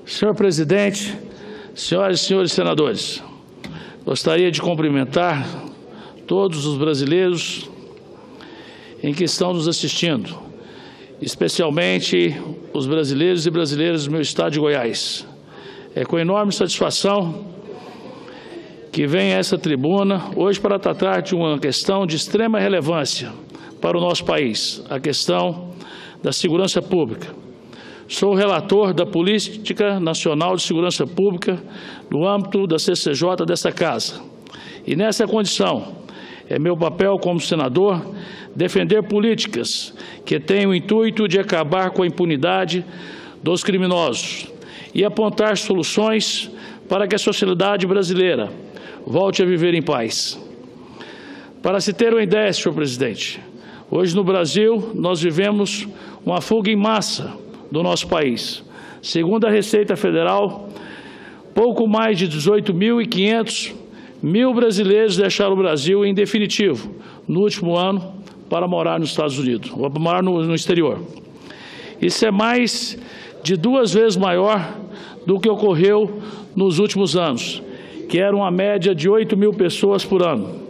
Senhor presidente, senhoras e senhores senadores, gostaria de cumprimentar todos os brasileiros em que estão nos assistindo, especialmente os brasileiros e brasileiras do meu estado de Goiás. É com enorme satisfação que venho a essa tribuna hoje para tratar de uma questão de extrema relevância para o nosso país, a questão da segurança pública. Sou o relator da Política Nacional de Segurança Pública no âmbito da CCJ desta Casa. E nessa condição, é meu papel como senador defender políticas que têm o intuito de acabar com a impunidade dos criminosos e apontar soluções para que a sociedade brasileira volte a viver em paz. Para se ter uma ideia, senhor presidente, hoje no Brasil nós vivemos uma fuga em massa do nosso país. Segundo a Receita Federal, pouco mais de 18.500 brasileiros deixaram o Brasil em definitivo no último ano para morar nos Estados Unidos, ou para morar no exterior. Isso é mais de 2 vezes maior do que ocorreu nos últimos anos, que era uma média de 8.000 pessoas por ano.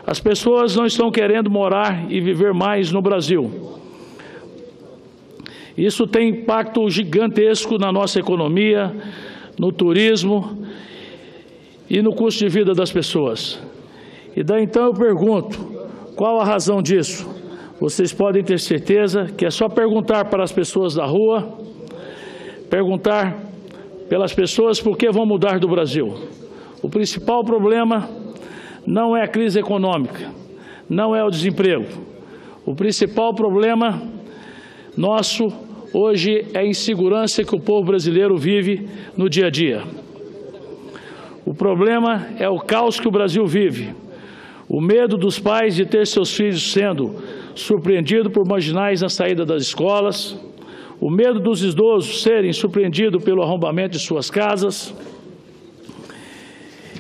As pessoas não estão querendo morar e viver mais no Brasil. Isso tem impacto gigantesco na nossa economia, no turismo e no custo de vida das pessoas. E daí então eu pergunto, qual a razão disso? Vocês podem ter certeza que é só perguntar para as pessoas da rua, perguntar pelas pessoas por que vão mudar do Brasil. O principal problema não é a crise econômica, não é o desemprego. O principal problema nosso hoje é a insegurança que o povo brasileiro vive no dia a dia. O problema é o caos que o Brasil vive, o medo dos pais de ter seus filhos sendo surpreendidos por marginais na saída das escolas, o medo dos idosos serem surpreendidos pelo arrombamento de suas casas.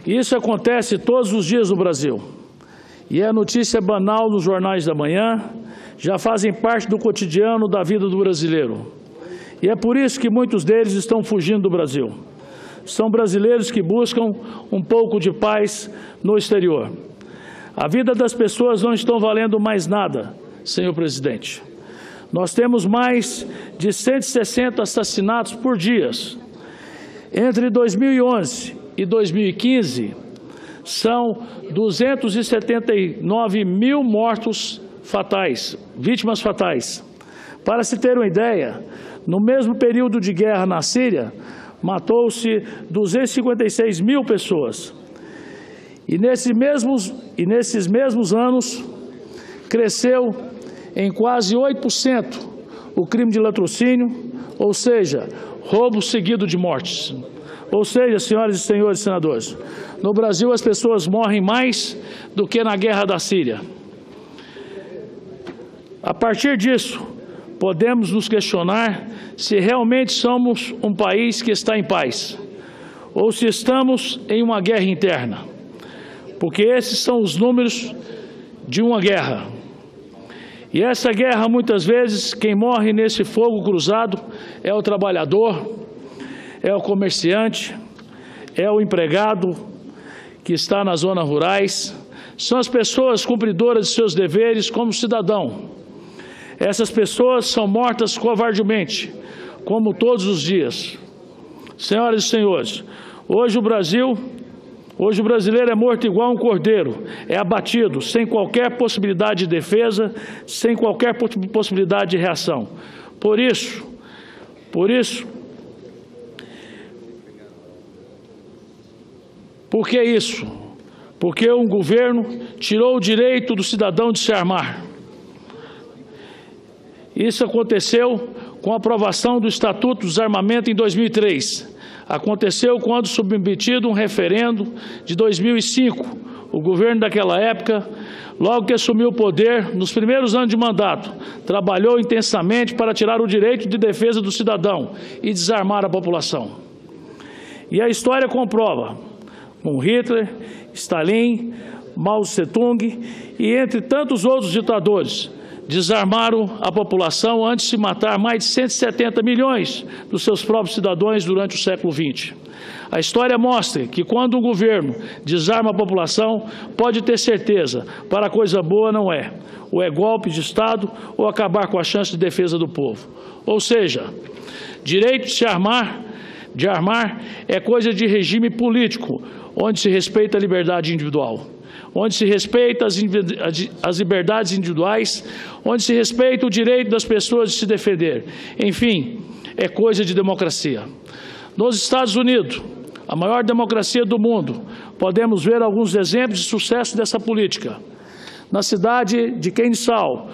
Isso acontece todos os dias no Brasil. E é notícia banal nos jornais da manhã, já fazem parte do cotidiano da vida do brasileiro. E é por isso que muitos deles estão fugindo do Brasil. São brasileiros que buscam um pouco de paz no exterior. A vida das pessoas não está valendo mais nada, senhor presidente. Nós temos mais de 160 assassinatos por dia. Entre 2011 e 2015, são 279.000 mortos fatais, vítimas fatais. Para se ter uma ideia, no mesmo período de guerra na Síria, matou-se 256.000 pessoas. E nesses mesmos anos, cresceu em quase 8% o crime de latrocínio, ou seja, roubo seguido de mortes. Ou seja, senhoras e senhores senadores, no Brasil as pessoas morrem mais do que na guerra da Síria. A partir disso, podemos nos questionar se realmente somos um país que está em paz, ou se estamos em uma guerra interna, porque esses são os números de uma guerra. E essa guerra, muitas vezes, quem morre nesse fogo cruzado é o trabalhador, é o comerciante, é o empregado que está nas zonas rurais, são as pessoas cumpridoras de seus deveres como cidadão. Essas pessoas são mortas covardemente, como todos os dias. Senhoras e senhores, hoje o brasileiro é morto igual um cordeiro, é abatido, sem qualquer possibilidade de defesa, sem qualquer possibilidade de reação. Por isso, por que isso? Porque um governo tirou o direito do cidadão de se armar. Isso aconteceu com a aprovação do Estatuto do Desarmamento em 2003. Aconteceu quando submetido um referendo de 2005. O governo daquela época, logo que assumiu o poder, nos primeiros anos de mandato, trabalhou intensamente para tirar o direito de defesa do cidadão e desarmar a população. E a história comprova, com Hitler, Stalin, Mao Tse-tung e entre tantos outros ditadores, desarmaram a população antes de matar mais de 170 milhões dos seus próprios cidadãos durante o século XX. A história mostra que quando um governo desarma a população, pode ter certeza, para coisa boa não é. Ou é golpe de Estado ou acabar com a chance de defesa do povo. Ou seja, direito de se armar é coisa de regime político, onde se respeita a liberdade individual, onde se respeita as liberdades individuais, onde se respeita o direito das pessoas de se defender. Enfim, é coisa de democracia. Nos Estados Unidos, a maior democracia do mundo, podemos ver alguns exemplos de sucesso dessa política. Na cidade de Kennesaw,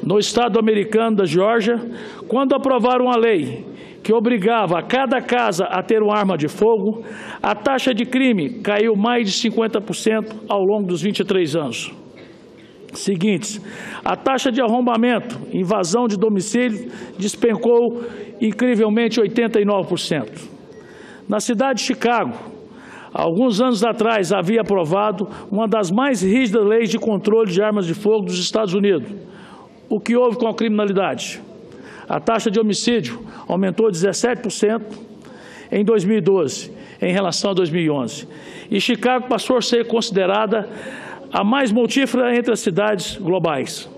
no estado americano da Geórgia, quando aprovaram a lei que obrigava a cada casa a ter uma arma de fogo, a taxa de crime caiu mais de 50% ao longo dos 23 anos seguintes. A taxa de arrombamento, invasão de domicílio, despencou incrivelmente 89%. Na cidade de Chicago, alguns anos atrás, havia aprovado uma das mais rígidas leis de controle de armas de fogo dos Estados Unidos. O que houve com a criminalidade? A taxa de homicídio aumentou 17% em 2012, em relação a 2011. E Chicago passou a ser considerada a mais mortífera entre as cidades globais.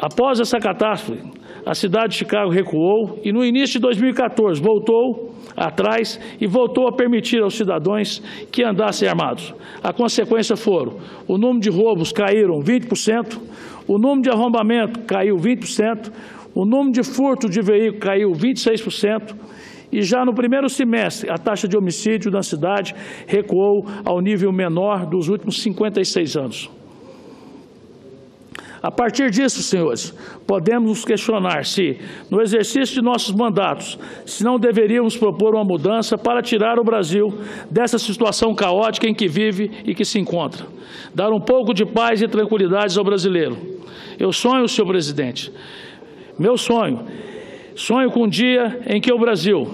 Após essa catástrofe, a cidade de Chicago recuou e no início de 2014 voltou atrás e voltou a permitir aos cidadãos que andassem armados. A consequência foram: o número de roubos caíram 20%, o número de arrombamento caiu 20%, o número de furto de veículo caiu 26%, e já no primeiro semestre a taxa de homicídio na cidade recuou ao nível menor dos últimos 56 anos. A partir disso, senhores, podemos nos questionar se, no exercício de nossos mandatos, se não deveríamos propor uma mudança para tirar o Brasil dessa situação caótica em que vive e que se encontra. Dar um pouco de paz e tranquilidade ao brasileiro. Eu sonho, senhor presidente, meu sonho com um dia em que o Brasil,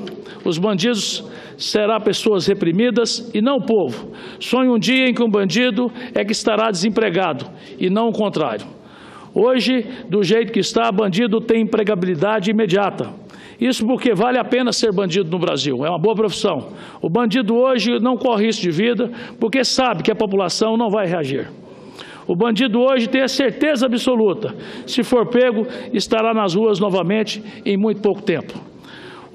os bandidos serão pessoas reprimidas e não o povo. Sonho um dia em que um bandido é que estará desempregado e não o contrário. Hoje, do jeito que está, bandido tem empregabilidade imediata. Isso porque vale a pena ser bandido no Brasil, é uma boa profissão. O bandido hoje não corre risco de vida porque sabe que a população não vai reagir. O bandido hoje tem a certeza absoluta, se for pego, estará nas ruas novamente em muito pouco tempo.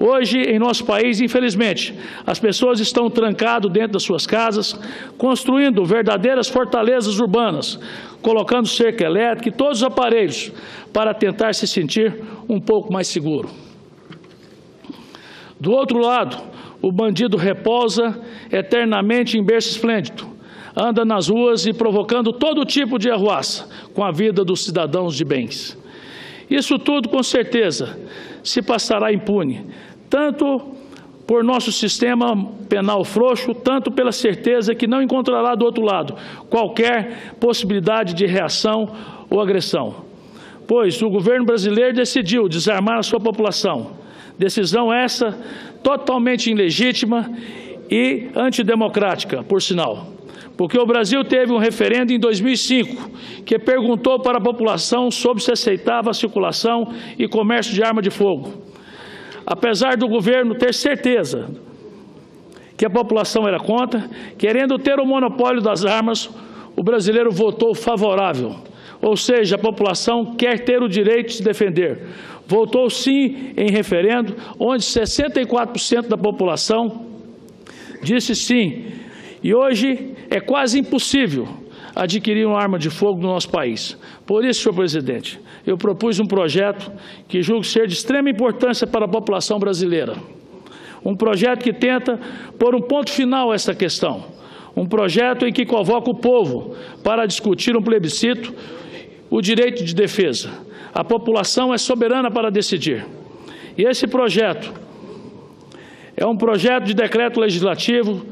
Hoje, em nosso país, infelizmente, as pessoas estão trancadas dentro das suas casas, construindo verdadeiras fortalezas urbanas, colocando cerca elétrica e todos os aparelhos para tentar se sentir um pouco mais seguro. Do outro lado, o bandido repousa eternamente em berço esplêndido, anda nas ruas e provocando todo tipo de arruaça com a vida dos cidadãos de bens. Isso tudo, com certeza, se passará impune, tanto por nosso sistema penal frouxo, tanto pela certeza que não encontrará do outro lado qualquer possibilidade de reação ou agressão. Pois o governo brasileiro decidiu desarmar a sua população. Decisão essa totalmente ilegítima e antidemocrática, por sinal. Porque o Brasil teve um referendo em 2005 que perguntou para a população sobre se aceitava a circulação e comércio de arma de fogo. Apesar do governo ter certeza que a população era contra, querendo ter o monopólio das armas, o brasileiro votou favorável. Ou seja, a população quer ter o direito de se defender. Votou sim em referendo, onde 64% da população disse sim. E hoje é quase impossível adquirir uma arma de fogo no nosso país. Por isso, senhor presidente, eu propus um projeto que julgo ser de extrema importância para a população brasileira. Um projeto que tenta pôr um ponto final a essa questão. Um projeto em que convoca o povo para discutir um plebiscito, o direito de defesa. A população é soberana para decidir. E esse projeto é um projeto de decreto legislativo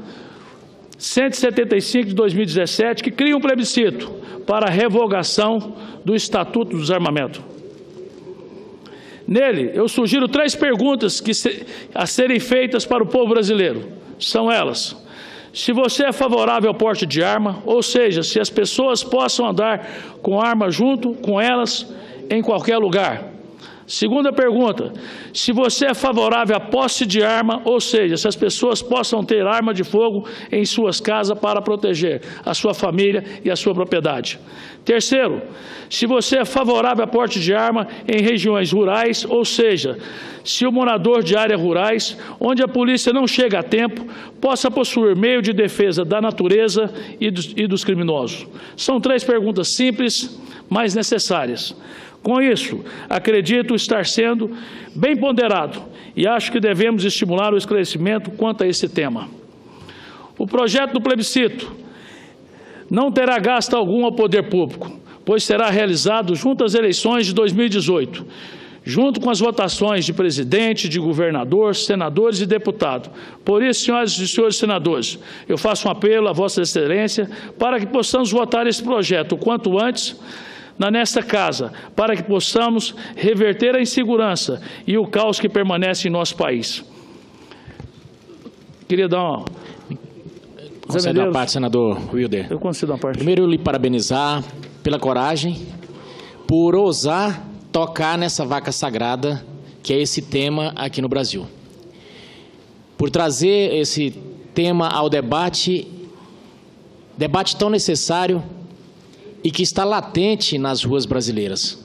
175 de 2017, que cria um plebiscito para a revogação do Estatuto do Desarmamento. Nele, eu sugiro 3 perguntas a serem feitas para o povo brasileiro. São elas: se você é favorável ao porte de arma, ou seja, se as pessoas possam andar com arma junto com elas em qualquer lugar. Segunda pergunta, se você é favorável à posse de arma, ou seja, se as pessoas possam ter arma de fogo em suas casas para proteger a sua família e a sua propriedade. Terceiro, se você é favorável à porte de arma em regiões rurais, ou seja, se o morador de áreas rurais, onde a polícia não chega a tempo, possa possuir meio de defesa da natureza e dos criminosos. São 3 perguntas simples, mas necessárias. Com isso, acredito estar sendo bem ponderado e acho que devemos estimular o esclarecimento quanto a esse tema. O projeto do plebiscito não terá gasto algum ao poder público, pois será realizado junto às eleições de 2018, junto com as votações de presidente, de governador, senadores e deputados. Por isso, senhoras e senhores senadores, eu faço um apelo a Vossa Excelência para que possamos votar esse projeto o quanto antes, nesta casa, para que possamos reverter a insegurança e o caos que permanece em nosso país. Queria dar uma... Concedo a parte, senador Wilder. Eu concedo a parte. Primeiro, eu lhe parabenizar pela coragem, por ousar tocar nessa vaca sagrada, que é esse tema aqui no Brasil. Por trazer esse tema ao debate tão necessário e que está latente nas ruas brasileiras.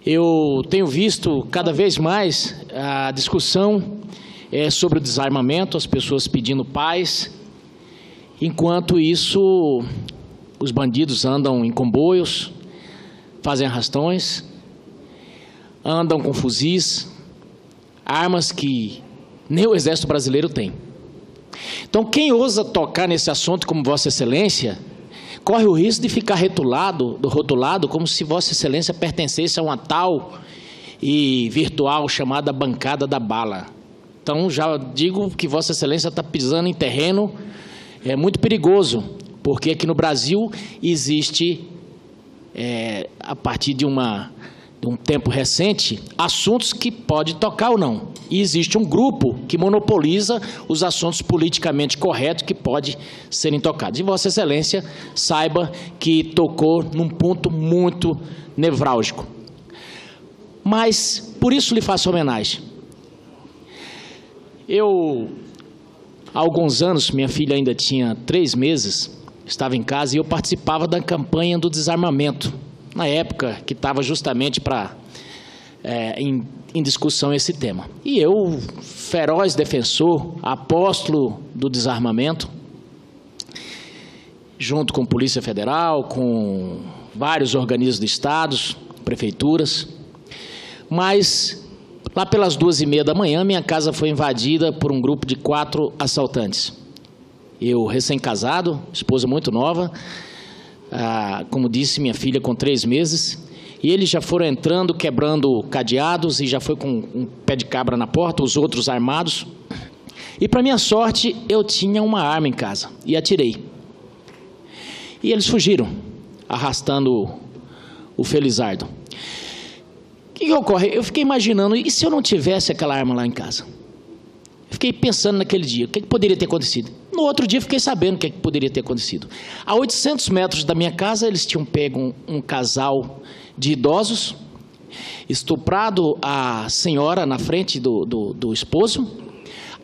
Eu tenho visto cada vez mais a discussão sobre o desarmamento, as pessoas pedindo paz, enquanto isso os bandidos andam em comboios, fazem arrastões, andam com fuzis, armas que nem o Exército Brasileiro tem. Então, quem ousa tocar nesse assunto como Vossa Excelência, corre o risco de ficar rotulado como se Vossa Excelência pertencesse a uma tal e virtual chamada bancada da bala. Então, já digo que Vossa Excelência está pisando em terreno muito perigoso, porque aqui no Brasil existe, a partir de um tempo recente, assuntos que pode tocar ou não. E existe um grupo que monopoliza os assuntos politicamente corretos que pode serem tocados. E Vossa Excelência saiba que tocou num ponto muito nevrálgico. Mas, por isso lhe faço homenagem. Há alguns anos, minha filha ainda tinha 3 meses, estava em casa e eu participava da campanha do desarmamento, na época que estava justamente em discussão esse tema. E eu, feroz defensor, apóstolo do desarmamento, junto com a Polícia Federal, com vários organismos de estados, prefeituras, mas lá pelas 2h30 da manhã, minha casa foi invadida por um grupo de 4 assaltantes. Eu, recém-casado, esposa muito nova, como disse, minha filha com 3 meses, e eles já foram entrando, quebrando cadeados, e já foi com um pé de cabra na porta, os outros armados. E, para minha sorte, eu tinha uma arma em casa, e atirei. E eles fugiram, arrastando o felizardo. O que ocorre? Eu fiquei imaginando, e se eu não tivesse aquela arma lá em casa? Eu fiquei pensando naquele dia, o que poderia ter acontecido? No outro dia, fiquei sabendo o que poderia ter acontecido. A 800 metros da minha casa, eles tinham pego um casal de idosos, estuprado a senhora na frente do esposo,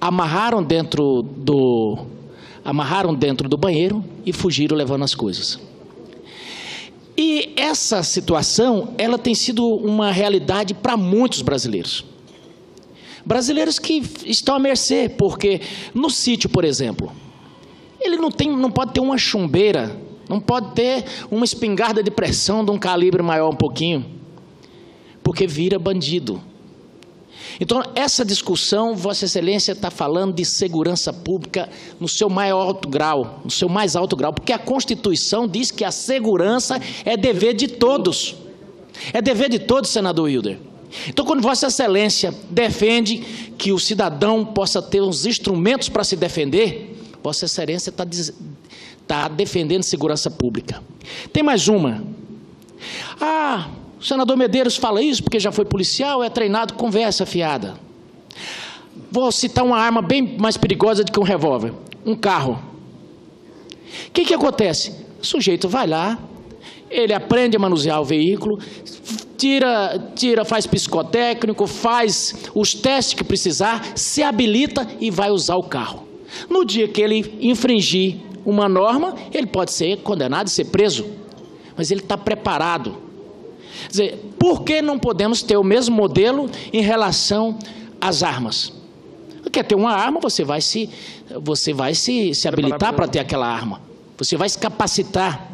amarraram dentro do banheiro e fugiram levando as coisas. E essa situação, ela tem sido uma realidade para muitos brasileiros. Brasileiros que estão à mercê, porque no sítio, por exemplo, ele não pode ter uma chumbeira, não pode ter uma espingarda de pressão de um calibre maior um pouquinho, porque vira bandido. Então, essa discussão, Vossa Excelência está falando de segurança pública no seu mais alto grau, porque a Constituição diz que a segurança é dever de todos. É dever de todos, senador Wilder. Então, quando Vossa Excelência defende que o cidadão possa ter os instrumentos para se defender, Vossa Excelência está defendendo segurança pública. Tem mais uma. O senador Medeiros fala isso porque já foi policial, é treinado, conversa fiada. Vou citar uma arma bem mais perigosa do que um revólver. um carro. O que acontece? O sujeito vai lá, ele aprende a manusear o veículo, faz psicotécnico, faz os testes que precisar, se habilita e vai usar o carro. No dia que ele infringir uma norma, ele pode ser condenado e ser preso, mas ele está preparado. Quer dizer, por que não podemos ter o mesmo modelo em relação às armas? Quer ter uma arma, você vai se habilitar para ter aquela arma. Você vai se capacitar.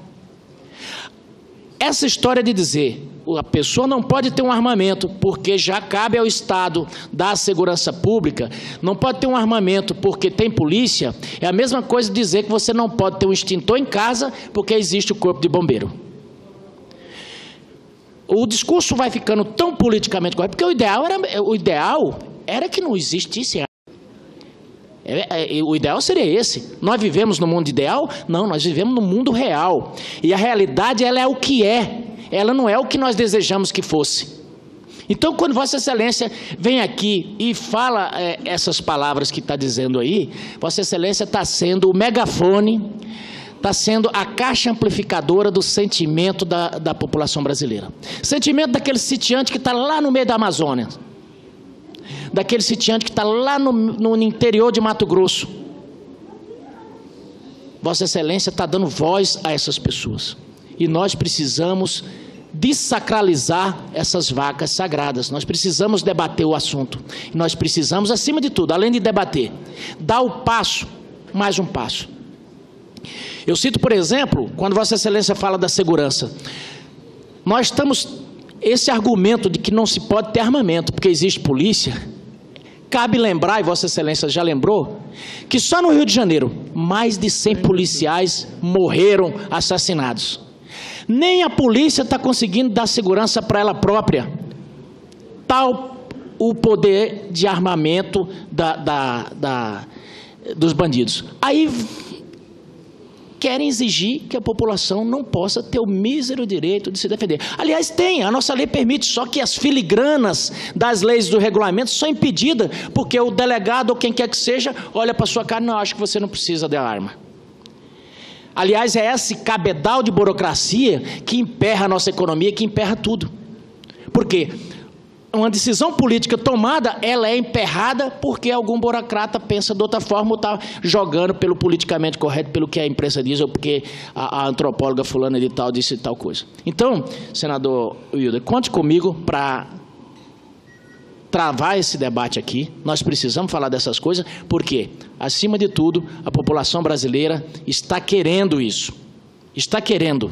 Essa história de dizer a pessoa não pode ter um armamento porque já cabe ao Estado dar a segurança pública, não pode ter um armamento porque tem polícia, é a mesma coisa de dizer que você não pode ter um extintor em casa porque existe o corpo de bombeiro. O discurso vai ficando tão politicamente correto, porque o ideal era que não existisse arma. O ideal seria esse. Nós vivemos no mundo ideal? Não, nós vivemos no mundo real. E a realidade, ela é o que é. Ela não é o que nós desejamos que fosse. Então, quando Vossa Excelência vem aqui e fala essas palavras que está dizendo aí, Vossa Excelência está sendo o megafone, está sendo a caixa amplificadora do sentimento da população brasileira. Sentimento daquele sitiante que está lá no meio da Amazônia. Daquele sitiante que está lá no interior de Mato Grosso. Vossa Excelência está dando voz a essas pessoas. E nós precisamos desacralizar essas vacas sagradas. Nós precisamos debater o assunto. E nós precisamos, acima de tudo, além de debater, dar o passo, mais um passo. Eu cito, por exemplo, quando Vossa Excelência fala da segurança. Nós estamos... Esse argumento de que não se pode ter armamento porque existe polícia, cabe lembrar, e Vossa Excelência já lembrou, que só no Rio de Janeiro, mais de 100 policiais morreram assassinados. Nem a polícia está conseguindo dar segurança para ela própria. Tal o poder de armamento dos bandidos. Aí querem exigir que a população não possa ter o mísero direito de se defender. Aliás, tem, a nossa lei permite, só que as filigranas das leis do regulamento são impedidas, porque o delegado ou quem quer que seja, olha para a sua cara e não acha que você não precisa da arma. Aliás, é esse cabedal de burocracia que emperra a nossa economia, que emperra tudo. Por quê? Uma decisão política tomada, ela é emperrada porque algum burocrata pensa de outra forma ou está jogando pelo politicamente correto, pelo que a imprensa diz, ou porque a antropóloga fulana de tal disse tal coisa. Então, senador Wilder, conte comigo para travar esse debate aqui. Nós precisamos falar dessas coisas, porque, acima de tudo, a população brasileira está querendo isso. Está querendo.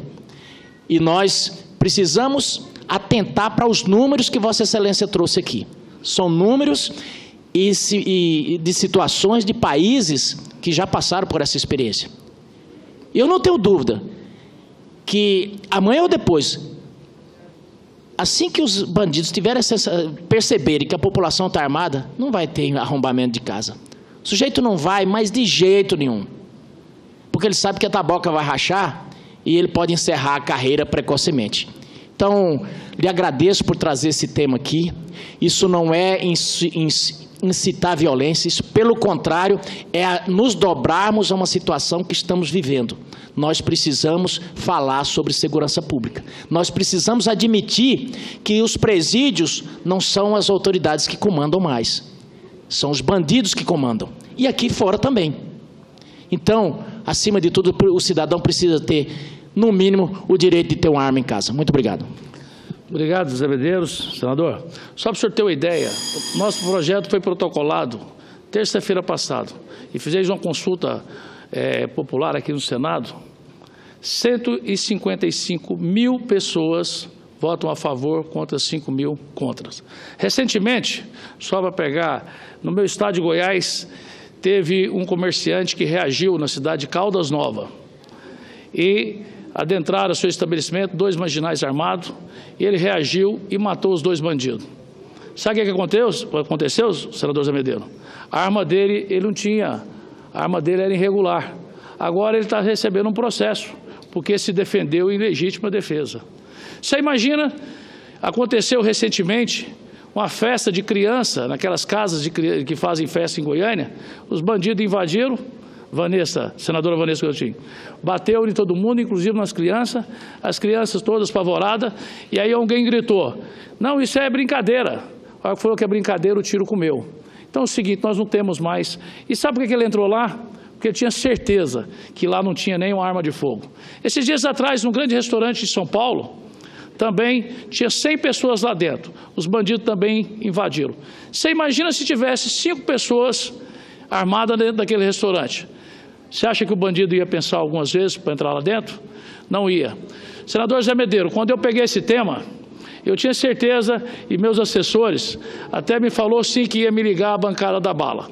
E nós precisamos atentar para os números que Vossa Excelência trouxe aqui. São números e de situações de países que já passaram por essa experiência. Eu não tenho dúvida que amanhã ou depois, assim que os bandidos perceberem que a população está armada, não vai ter arrombamento de casa. O sujeito não vai, mas de jeito nenhum. Porque ele sabe que a taboca vai rachar e ele pode encerrar a carreira precocemente. Então, lhe agradeço por trazer esse tema aqui. Isso não é incitar violência, isso, pelo contrário, é nos dobrarmos a uma situação que estamos vivendo. Nós precisamos falar sobre segurança pública. Nós precisamos admitir que os presídios não são as autoridades que comandam mais. São os bandidos que comandam. E aqui fora também. Então, acima de tudo, o cidadão precisa ter, no mínimo, o direito de ter uma arma em casa. Muito obrigado. Obrigado, Zé Medeiros. Senador, só para o senhor ter uma ideia, o nosso projeto foi protocolado terça-feira passada e fizemos uma consulta popular aqui no Senado. 155 mil pessoas votam a favor contra 5 mil contra. Recentemente, só para pegar, no meu estado de Goiás, teve um comerciante que reagiu na cidade de Caldas Nova e adentraram seu estabelecimento 2 marginais armados, e ele reagiu e matou os 2 bandidos. Sabe o que aconteceu, senador Zé Medeiros? A arma dele, ele não tinha, a arma dele era irregular. Agora ele está recebendo um processo, porque se defendeu em legítima defesa. Você imagina, aconteceu recentemente uma festa de criança, naquelas casas que fazem festa em Goiânia, os bandidos invadiram, senadora Vanessa Coutinho, bateu em todo mundo, inclusive nas crianças, as crianças todas apavoradas, e aí alguém gritou, não, isso é brincadeira. A hora que falou que é brincadeira, o tiro comeu. Então é o seguinte, nós não temos mais. E sabe por que ele entrou lá? Porque ele tinha certeza que lá não tinha nenhuma arma de fogo. Esses dias atrás, num grande restaurante em São Paulo, também tinha 100 pessoas lá dentro. Os bandidos também invadiram. Você imagina se tivesse 5 pessoas armadas dentro daquele restaurante. Você acha que o bandido ia pensar algumas vezes para entrar lá dentro? Não ia. Senador Zé Medeiro, quando eu peguei esse tema, eu tinha certeza, e meus assessores até me falou sim que ia me ligar à bancada da bala.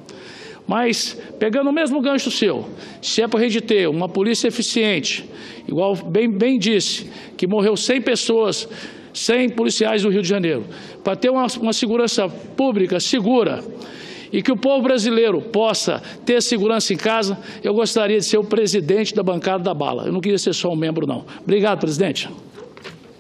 Mas, pegando o mesmo gancho seu, se é para a gente ter uma polícia eficiente, igual bem disse, que morreu 100 pessoas, 100 policiais do Rio de Janeiro, para ter uma segurança pública segura e que o povo brasileiro possa ter segurança em casa, eu gostaria de ser o presidente da bancada da bala. Eu não queria ser só um membro, não. Obrigado, presidente.